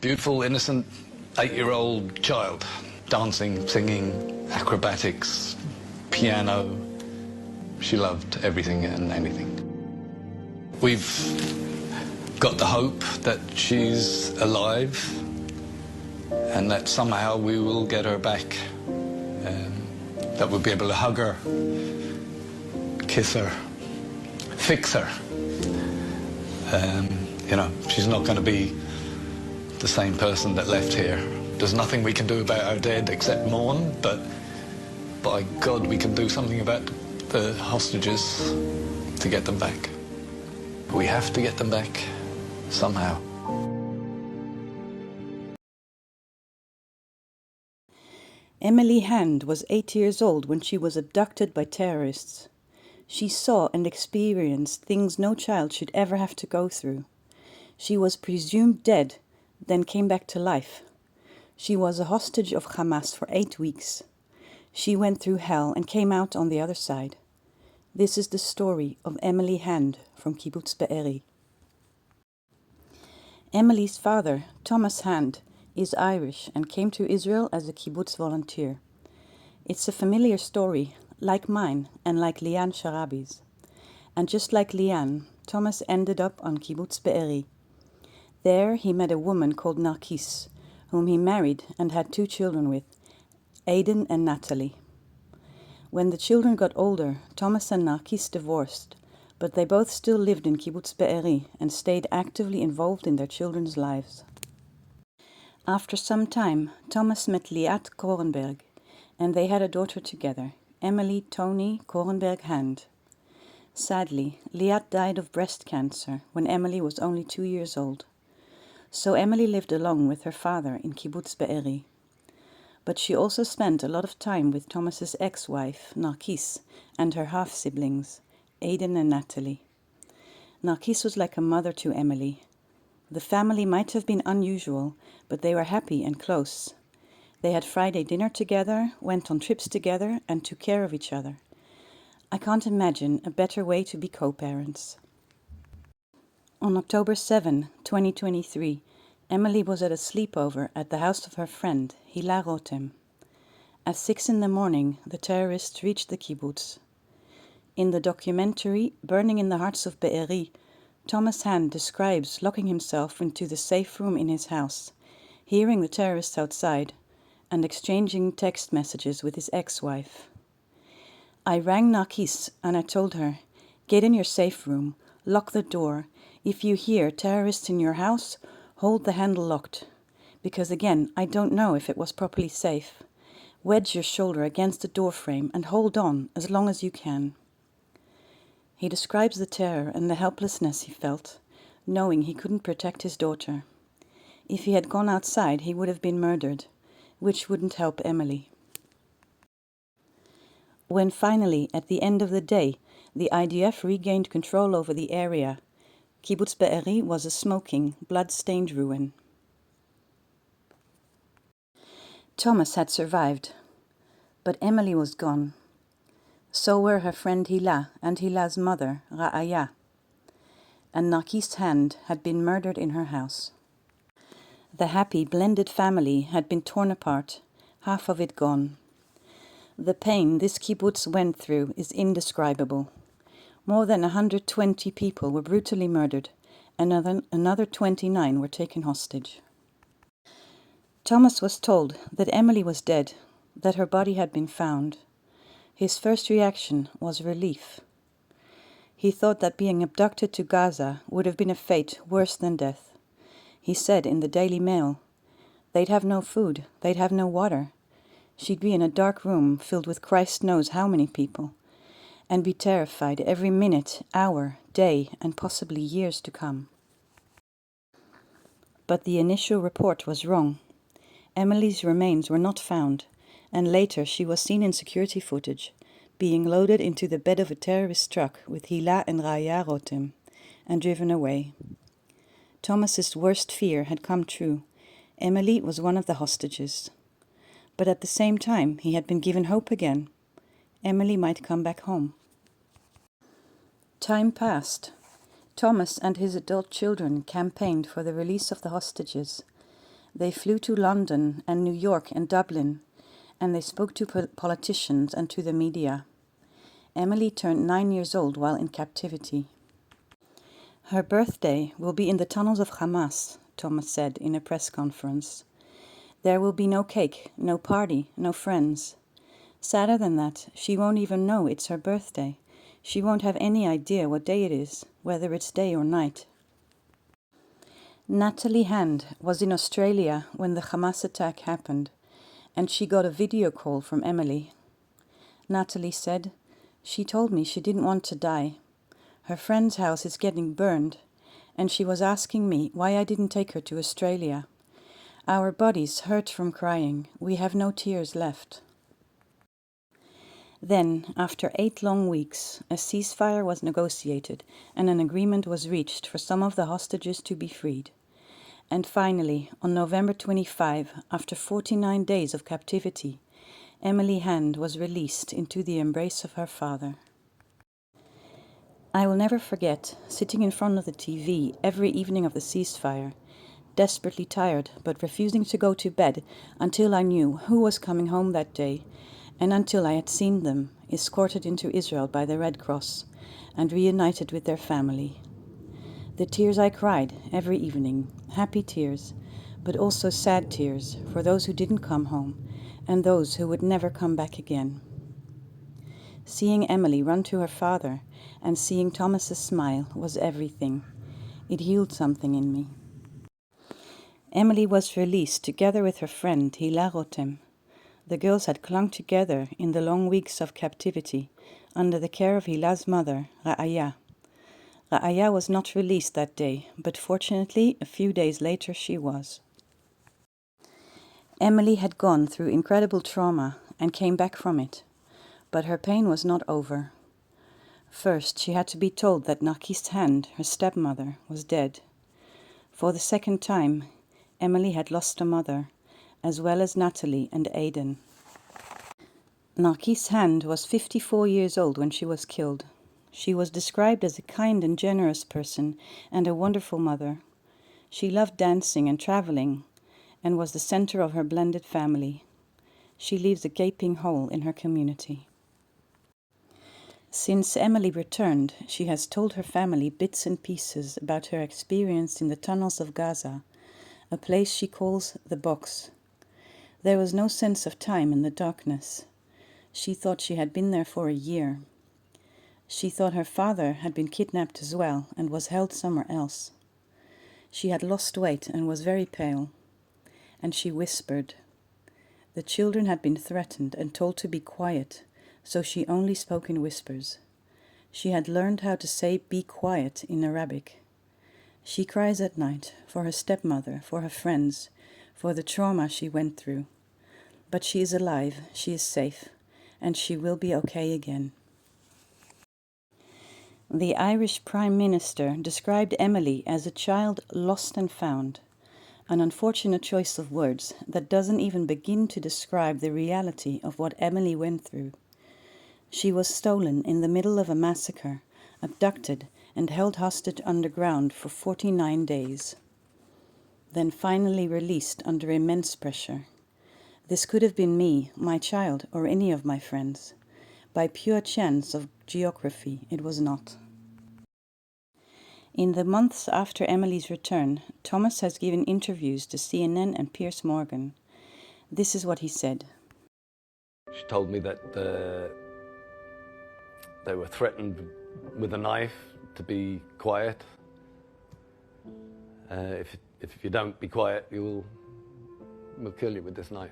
beautiful, innocent 8-year-old child. Dancing, singing, acrobatics, piano. She loved everything and anything. We've got the hope that she's alive and that somehow we will get her back. That we'll be able to hug her, kiss her, fix her. You know, she's not going to be the same person that left here. There's nothing we can do about our dead except mourn, but by God, we can do something about the hostages to get them back. We have to get them back somehow. Emily Hand was 8 years old when she was abducted by terrorists. She saw and experienced things no child should ever have to go through. She was presumed dead, then came back to life. She was a hostage of Hamas for 8 weeks. She went through hell and came out on the other side. This is the story of Emily Hand from Kibbutz Be'eri. Emily's father, Thomas Hand, is Irish and came to Israel as a kibbutz volunteer. It's a familiar story, like mine and like Lian Sharabi's. And just like Lian, Thomas ended up on Kibbutz Be'eri. There he met a woman called Narkis, whom he married and had 2 children with, Aiden and Natalie. When the children got older, Thomas and Narkis divorced, but they both still lived in Kibbutz Be'eri and stayed actively involved in their children's lives. After some time, Thomas met Liat Korenberg, and they had a daughter together, Emily Tony Korenberg Hand. Sadly, Liat died of breast cancer when Emily was only 2 years old. So Emily lived alone with her father in Kibbutz Be'eri. But she also spent a lot of time with Thomas's ex-wife, Narkis, and her half-siblings, Aiden and Natalie. Narkis was like a mother to Emily. The family might have been unusual, but they were happy and close. They had Friday dinner together, went on trips together, and took care of each other. I can't imagine a better way to be co-parents. On October 7, 2023, Emily was at a sleepover at the house of her friend, Hila Rotem. At 6 in the morning, the terrorists reached the kibbutz. In the documentary Burning in the Hearts of Be'eri, Thomas Hand describes locking himself into the safe room in his house, hearing the terrorists outside, and exchanging text messages with his ex-wife. I rang Narkis and I told her, "Get in your safe room, lock the door. If you hear terrorists in your house, hold the handle locked. Because again, I don't know if it was properly safe. Wedge your shoulder against the door frame and hold on as long as you can." He describes the terror and the helplessness he felt, knowing he couldn't protect his daughter. If he had gone outside, he would have been murdered, which wouldn't help Emily. When finally, at the end of the day, the IDF regained control over the area, Kibbutz Be'eri was a smoking, blood-stained ruin. Thomas had survived, but Emily was gone. So were her friend Hila and Hila's mother, Ra'aya. And Narkis Hand had been murdered in her house. The happy, blended family had been torn apart, half of it gone. The pain this kibbutz went through is indescribable. More than 120 people were brutally murdered, and another 29 were taken hostage. Thomas was told that Emily was dead, that her body had been found. His first reaction was relief. He thought that being abducted to Gaza would have been a fate worse than death. He said in the Daily Mail, "They'd have no food, they'd have no water. She'd be in a dark room filled with Christ knows how many people, and be terrified every minute, hour, day, and possibly years to come." But the initial report was wrong. Emily's remains were not found, and later she was seen in security footage, being loaded into the bed of a terrorist truck with Hila and Raya Rotem, and driven away. Thomas's worst fear had come true. Emily was one of the hostages. But at the same time, he had been given hope again. Emily might come back home. Time passed. Thomas and his adult children campaigned for the release of the hostages. They flew to London and New York and Dublin, and they spoke to politicians and to the media. Emily turned 9 years old while in captivity. Her birthday will be in the tunnels of Hamas, Thomas said in a press conference. There will be no cake, no party, no friends. Sadder than that, she won't even know it's her birthday. She won't have any idea what day it is, whether it's day or night. Natalie Hand was in Australia when the Hamas attack happened, and she got a video call from Emily. Natalie said, "She told me she didn't want to die. Her friend's house is getting burned, and she was asking me why I didn't take her to Australia. Our bodies hurt from crying. We have no tears left." Then, after 8 long weeks, a ceasefire was negotiated and an agreement was reached for some of the hostages to be freed. And finally, on November 25, after 49 days of captivity, Emily Hand was released into the embrace of her father. I will never forget sitting in front of the TV every evening of the ceasefire, desperately tired but refusing to go to bed until I knew who was coming home that day, and until I had seen them escorted into Israel by the Red Cross and reunited with their family. The tears I cried every evening, happy tears, but also sad tears for those who didn't come home and those who would never come back again. Seeing Emily run to her father and seeing Thomas's smile was everything. It healed something in me. Emily was released together with her friend Hila Rotem. The girls had clung together in the long weeks of captivity under the care of Hila's mother, Ra'aya. Ra'aya was not released that day, but fortunately a few days later she was. Emily had gone through incredible trauma and came back from it, but her pain was not over. First, she had to be told that Narkis Hand, her stepmother, was dead. For the second time, Emily had lost a mother, as well as Natalie and Aidan. Narkis Hand was 54 years old when she was killed. She was described as a kind and generous person and a wonderful mother. She loved dancing and traveling and was the center of her blended family. She leaves a gaping hole in her community. Since Emily returned, she has told her family bits and pieces about her experience in the tunnels of Gaza, a place she calls the box. There was no sense of time in the darkness. She thought she had been there for a year. She thought her father had been kidnapped as well and was held somewhere else. She had lost weight and was very pale. And she whispered. The children had been threatened and told to be quiet, so she only spoke in whispers. She had learned how to say "be quiet" in Arabic. She cries at night for her stepmother, for her friends, for the trauma she went through. But she is alive, she is safe, and she will be okay again. The Irish Prime Minister described Emily as a child lost and found, an unfortunate choice of words that doesn't even begin to describe the reality of what Emily went through. She was stolen in the middle of a massacre, abducted and held hostage underground for 49 days. Then finally released under immense pressure. This could have been me, my child, or any of my friends. By pure chance of geography, it was not. In the months after Emily's return, Thomas has given interviews to CNN and Piers Morgan. This is what he said. She told me that they were threatened with a knife to be quiet. If you don't be quiet, we'll kill you with this knife.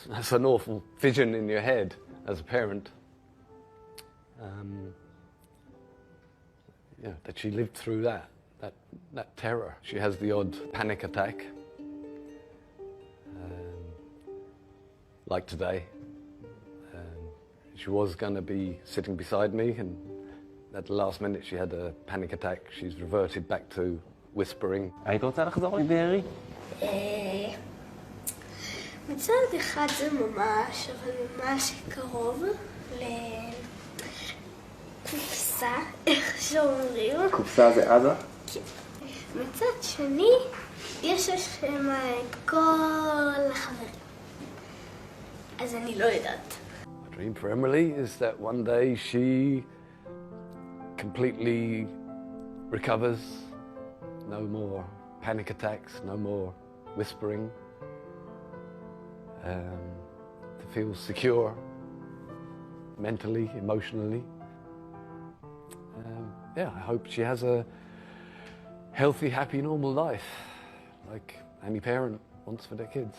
That's an awful vision in your head as a parent. That she lived through that terror. She has the odd panic attack, like today. She was going to be sitting beside me, and at the last minute she had a panic attack. She's reverted back to whispering. היית רוצה לחזור לבארי? מצד אחד זה ממש, אבל ממש קרוב לקופסה, איך שאומרים. קופסה זה עזה? כן. מצד שני, יש שם את כל החברים. אז אני לא יודעת. My dream for Emily is that one day she completely recovers, no more panic attacks, no more whispering, to feel secure mentally, emotionally. Yeah, I hope she has a healthy, happy, normal life like any parent wants for their kids.